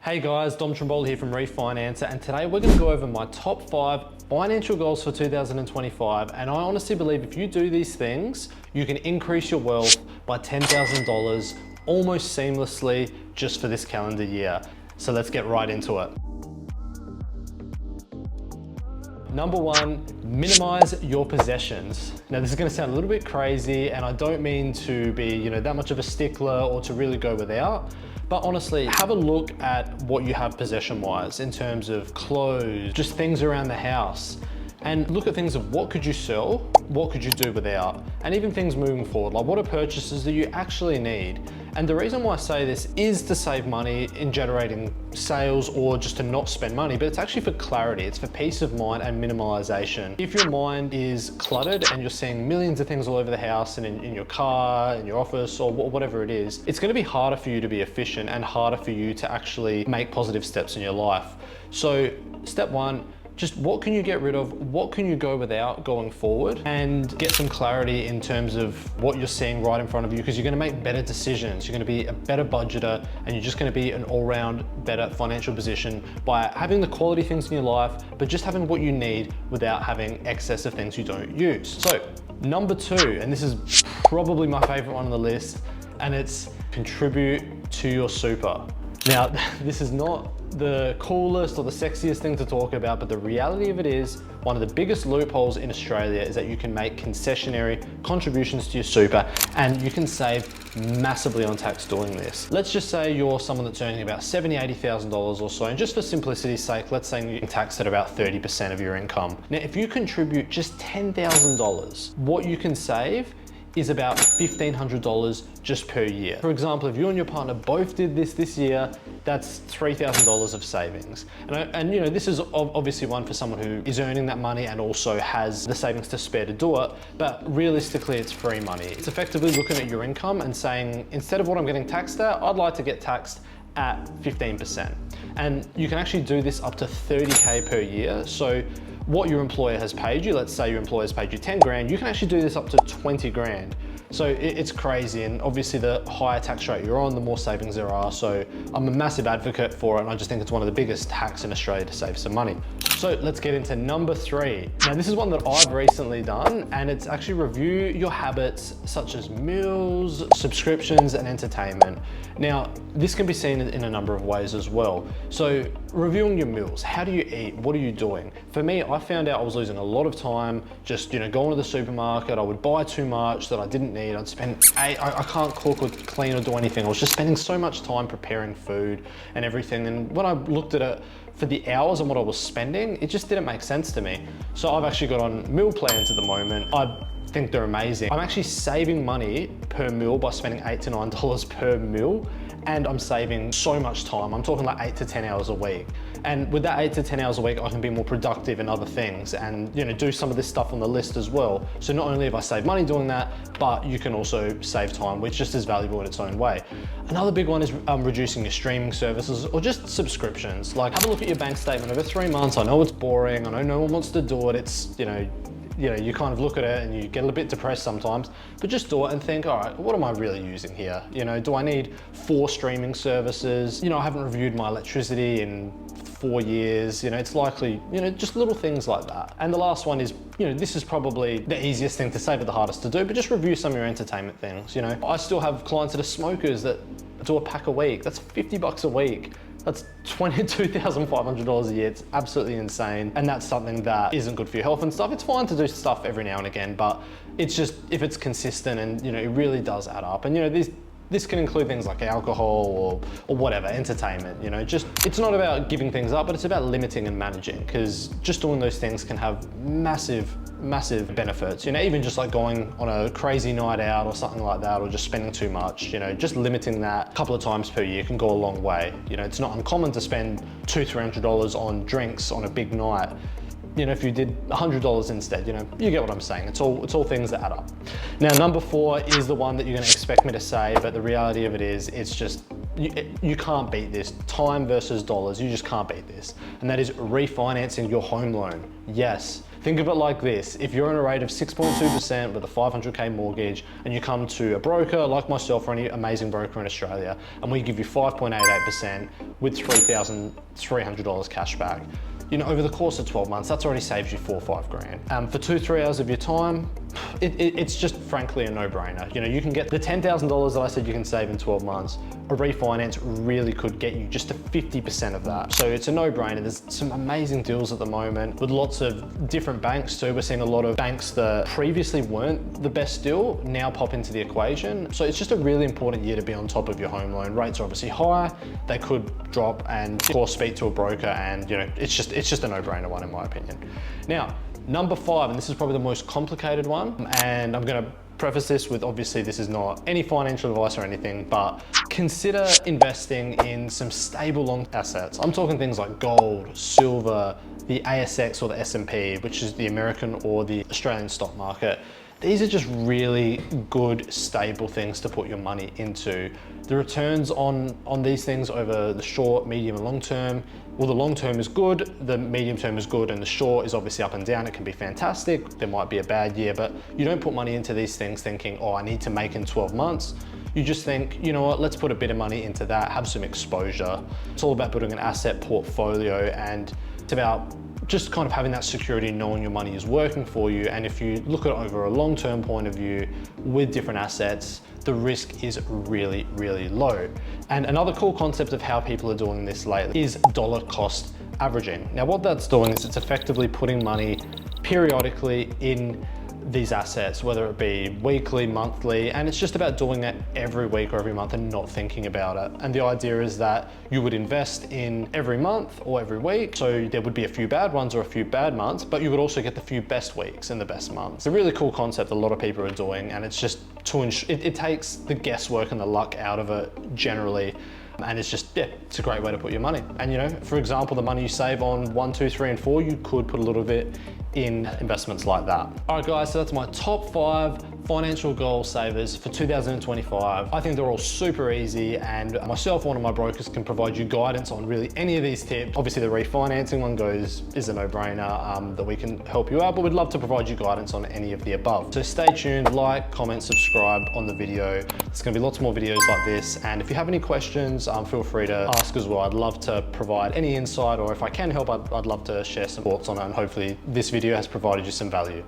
Hey guys, Dom Trimbola here from Refinancer, and today we're going to go over my top 5 financial goals for 2025. And I honestly believe if you do these things, you can increase your wealth by $10,000 almost seamlessly just for this calendar year. So let's get right into it. Number 1, minimize your possessions. Now this is going to sound a little bit crazy, and I don't mean to be, that much of a stickler or to really go without. But honestly, have a look at what you have possession-wise in terms of clothes, just things around the house, and look at things of what could you sell, what could you do without, and even things moving forward, like what are purchases that you actually need. And the reason why I say this is to save money in generating sales or just to not spend money, but it's actually for clarity. It's for peace of mind and minimalization. If your mind is cluttered and you're seeing millions of things all over the house and in your car, in your office, or whatever it is, it's gonna be harder for you to be efficient and harder for you to actually make positive steps in your life. So step 1, just what can you get rid of? What can you go without going forward? And get some clarity in terms of what you're seeing right in front of you, because you're gonna make better decisions. You're gonna be a better budgeter, and you're just gonna be an all-round better financial position by having the quality things in your life, but just having what you need without having excess of things you don't use. So number 2, and this is probably my favorite one on the list, and it's contribute to your super. Now, this is not the coolest or the sexiest thing to talk about, but the reality of it is one of the biggest loopholes in Australia is that you can make concessionary contributions to your super and you can save massively on tax doing this. Let's just say you're someone that's earning about $70,000, $80,000 or so, and just for simplicity's sake, let's say you're taxed at about 30% of your income. Now, if you contribute just $10,000, what you can save is about $1,500 just per year. For example, if you and your partner both did this year, that's $3,000 of savings. And this is obviously one for someone who is earning that money and also has the savings to spare to do it, but realistically it's free money. It's effectively looking at your income and saying, instead of what I'm getting taxed at, I'd like to get taxed at 15%. And you can actually do this up to 30K per year. So what your employer has paid you, let's say your employer has paid you 10 grand, you can actually do this up to 20 grand. So it's crazy, and obviously the higher tax rate you're on, the more savings there are. So I'm a massive advocate for it, and I just think it's one of the biggest hacks in Australia to save some money. So let's get into number 3. Now this is one that I've recently done, and it's actually review your habits such as meals, subscriptions, and entertainment. Now, this can be seen in a number of ways as well. So reviewing your meals, how do you eat? What are you doing? For me, I found out I was losing a lot of time just going to the supermarket. I would buy too much that I didn't need. I'd spend, I can't cook or clean or do anything. I was just spending so much time preparing food and everything. And when I looked at it for the hours and what I was spending, it just didn't make sense to me. So I've actually got on meal plans at the moment. I think they're amazing. I'm actually saving money per meal by spending $8 to $9 per meal, and I'm saving so much time. I'm talking like 8 to 10 hours a week. And with that 8 to 10 hours a week, I can be more productive in other things and do some of this stuff on the list as well. So not only have I saved money doing that, but you can also save time, which is just as valuable in its own way. Another big one is reducing your streaming services or just subscriptions. Like, have a look at your bank statement over 3 months. I know it's boring. I know no one wants to do it. It's, you kind of look at it and you get a bit depressed sometimes, but just do it and think, all right, what am I really using here? Do I need 4 streaming services? I haven't reviewed my electricity in 4 years. It's likely, just little things like that. And the last one is, this is probably the easiest thing to say, but the hardest to do, but just review some of your entertainment things. I still have clients that are smokers that do a pack a week. That's $50 a week. That's $22,500 a year. It's absolutely insane. And that's something that isn't good for your health and stuff. It's fine to do stuff every now and again, but it's just, if it's consistent and it really does add up. And this can include things like alcohol or whatever, entertainment, it's not about giving things up, but it's about limiting and managing, because just doing those things can have massive benefits. Even just like going on a crazy night out or something like that, or just spending too much, just limiting that a couple of times per year can go a long way. It's not uncommon to spend $200-300 on drinks on a big night. If you did $100 instead, you get what I'm saying. It's all things that add up. Now, number 4 is the one that you're gonna expect me to say, but the reality of it is, it's just, you can't beat this. Time versus dollars, you just can't beat this. And that is refinancing your home loan. Yes, Think of it like this. If you're on a rate of 6.2% with a 500K mortgage and you come to a broker like myself or any amazing broker in Australia, and we give you 5.88% with $3,300 cash back, you know, over the course of 12 months, that's already saves you 4 or 5 grand. For 2-3 hours of your time, it's just frankly a no-brainer. You know, you can get the $10,000 that I said you can save in 12 months. A refinance really could get you just to 50% of that. So it's a no-brainer. There's some amazing deals at the moment with lots of different banks too. We're seeing a lot of banks that previously weren't the best deal now pop into the equation. So it's just a really important year to be on top of your home loan. Rates are obviously high. They could drop, and of course speak to a broker, and you know, it's just a no-brainer one in my opinion. Now, number 5, and this is probably the most complicated one, and I'm gonna preface this with, obviously this is not any financial advice or anything, but consider investing in some stable long assets. I'm talking things like gold, silver, the ASX or the S&P, which is the American or the Australian stock market. These are just really good, stable things to put your money into. The returns on these things over the short, medium, and long term, well, the long term is good, the medium term is good, and the short is obviously up and down. It can be fantastic. There might be a bad year, but you don't put money into these things thinking, oh, I need to make in 12 months. You just think, you know what, let's put a bit of money into that, have some exposure. It's all about building an asset portfolio, and it's about just kind of having that security, knowing your money is working for you. And if you look at it over a long-term point of view with different assets, the risk is really, really low. And another cool concept of how people are doing this lately is dollar cost averaging. Now, what that's doing is it's effectively putting money periodically in these assets, whether it be weekly, monthly, and it's just about doing it every week or every month and not thinking about it. And the idea is that you would invest in every month or every week, so there would be a few bad ones or a few bad months, but you would also get the few best weeks and the best months. It's a really cool concept a lot of people are doing, and it's just it takes the guesswork and the luck out of it generally. And it's just, yeah, it's a great way to put your money. And you know, for example, the money you save on 1, 2, 3, and 4, you could put a little bit in investments like that. All right, guys, so that's my top 5 financial goal savers for 2025. I think they're all super easy, and myself, one of my brokers, can provide you guidance on really any of these tips. Obviously, the refinancing one is a no-brainer that we can help you out, but we'd love to provide you guidance on any of the above. So stay tuned, like, comment, subscribe on the video. There's gonna be lots more videos like this, and if you have any questions, feel free to ask as well. I'd love to provide any insight, or if I can help, I'd love to share some thoughts on it, and hopefully this video has provided you some value.